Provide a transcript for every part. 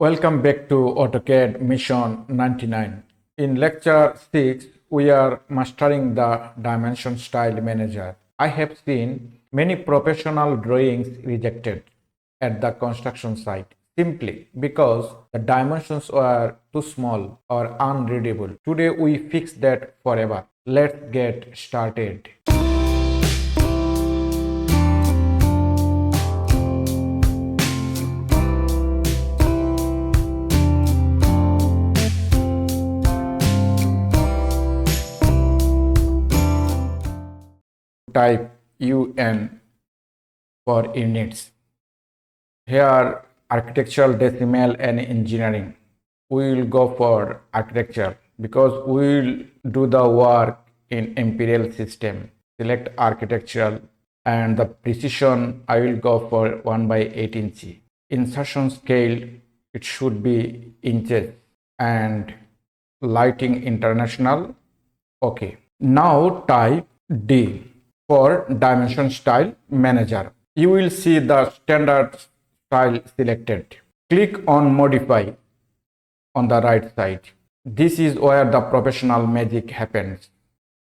Welcome back to AutoCAD Mission 99. In lecture 6, we are mastering the Dimension Style Manager. I have seen many professional drawings rejected at the construction site simply because the dimensions were too small or unreadable. Today we fix that forever. Let's get started. Type UN for units. Here architectural, decimal and engineering. We will go for architecture because we will do the work in imperial system. Select architectural and the precision I will go for 1/8 inch. Insertion scale it should be inches and lighting international. Okay. Now type D for Dimension Style Manager. You will see the standard style selected. Click on Modify on the right side. This is where the professional magic happens.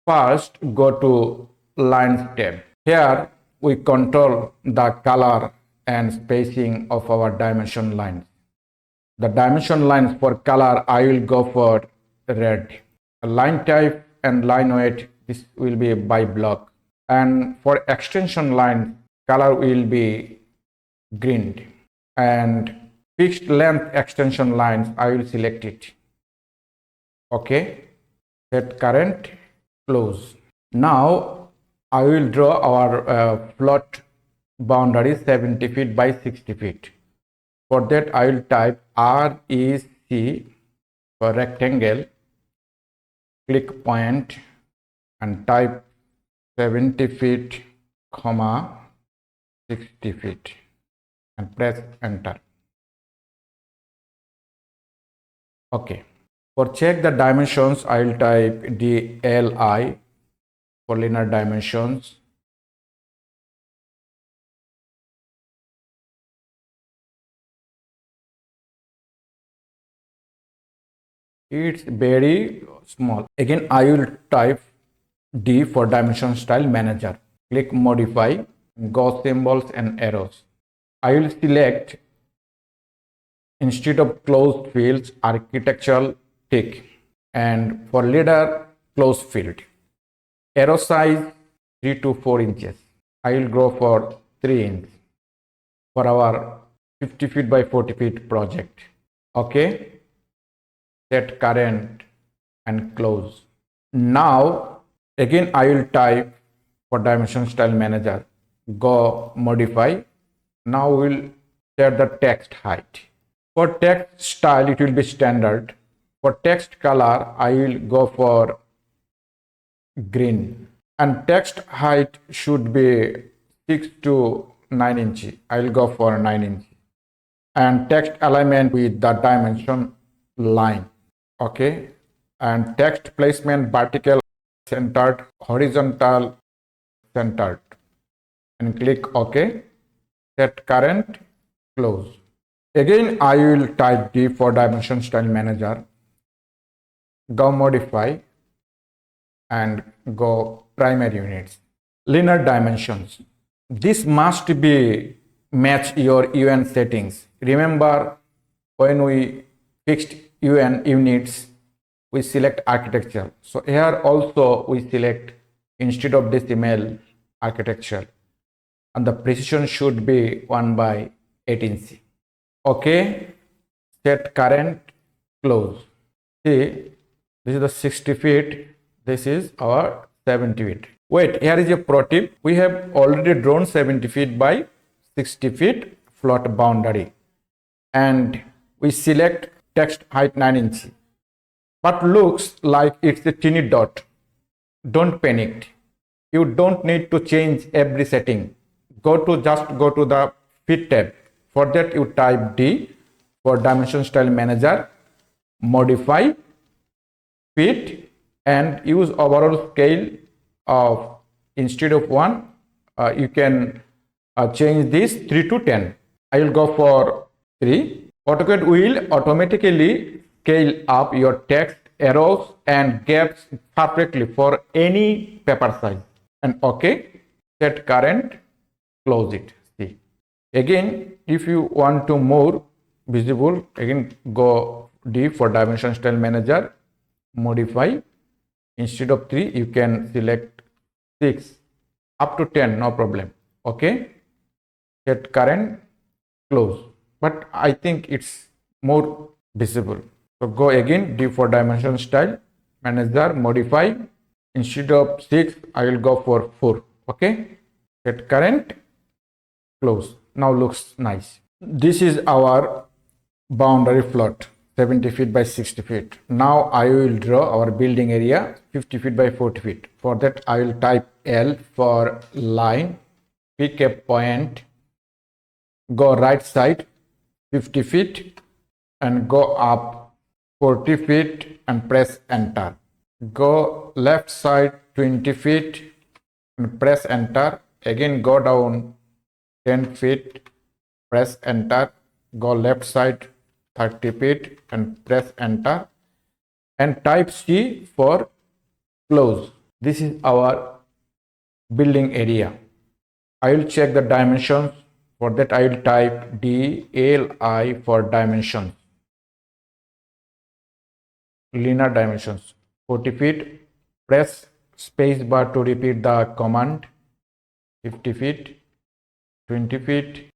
First, go to Lines tab. Here, we control the color and spacing of our dimension lines. The dimension lines for color, I will go for red. Line type and line weight, this will be by block. And for extension line, color will be green. And fixed length extension lines, I will select it. Okay, set current, close. Now I will draw our plot boundary 70 feet by 60 feet. For that I will type REC for rectangle, click point and type 70 feet, 60 feet and press enter. Okay. For check the dimensions, I will type DLI for linear dimensions. It's very small. Again, I will type D for Dimension Style Manager. Click Modify, go symbols and arrows. I will select instead of closed fields, architectural tick, and for leader, closed field. Arrow size 3 to 4 inches. I will go for 3 inches for our 50 feet by 40 feet project. Okay. Set current and close. Now again I will type for Dimension Style Manager, go Modify. Now we will set the text height. For text style it will be standard. For text color I will go for green and text height should be 6 to 9 inches. I will go for 9 inches and text alignment with the dimension line. Okay, and text placement vertical centered, horizontal centered, and click OK. Set current, close. Again I will type D for Dimension Style Manager, go Modify and go Primary Units. Linear dimensions. This must be match your UN settings. Remember when we fixed UN units, we select architecture. So here also we select instead of decimal architecture and the precision should be 1/8 inch. Okay, set current, close. See, this is the 60 feet, this is our 70 feet. Wait, here is a pro tip. We have already drawn 70 feet by 60 feet float boundary and we select text height 9 inches, but looks like it's a teeny dot. Don't panic. You don't need to change every setting. Just go to the Fit tab. For that you type D for Dimension Style Manager, Modify, Fit and use overall scale of instead of 1 you can change this 3 to 10. I will go for 3. AutoCAD will automatically scale up your text, arrows and gaps perfectly for any paper size. And OK, set current, close it. See. Again, if you want to more visible, again go D for dimension style manager, modify. Instead of 3, you can select 6 up to 10, no problem. Okay, set current, close. But I think it's more visible. So go again D for dimension style manager, modify. Instead of 6, I will go for 4. Okay, set current, close. Now looks nice. This is our boundary plot, 70 feet by 60 feet. Now I will draw our building area 50 feet by 40 feet. For that I will type L for line, pick a point, go right side 50 feet and go up 40 feet and press enter. Go left side 20 feet and press enter. Again go down 10 feet, press enter. Go left side 30 feet and press enter and type C for close. This is our building area. I will check the dimensions. For that I will type DLI for dimensions, linear dimensions, 40 feet. Press space bar to repeat the command. 50 feet, 20 feet,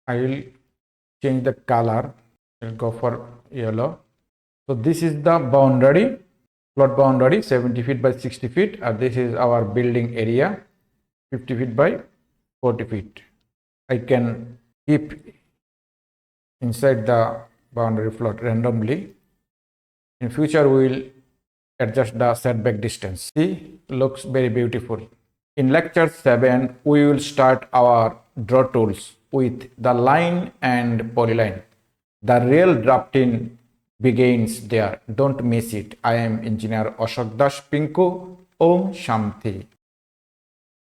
I will change the color. I'll go for yellow. So this is the boundary, plot boundary 70 feet by 60 feet. And this is our building area 50 feet by 40 feet. I can keep inside the boundary plot randomly. In future, we will adjust the setback distance. See, looks very beautiful. In lecture 7, we will start our draw tools with the line and polyline. The real drafting begins there. Don't miss it. I am Engineer Ashok Das Pinku. Om Shanti.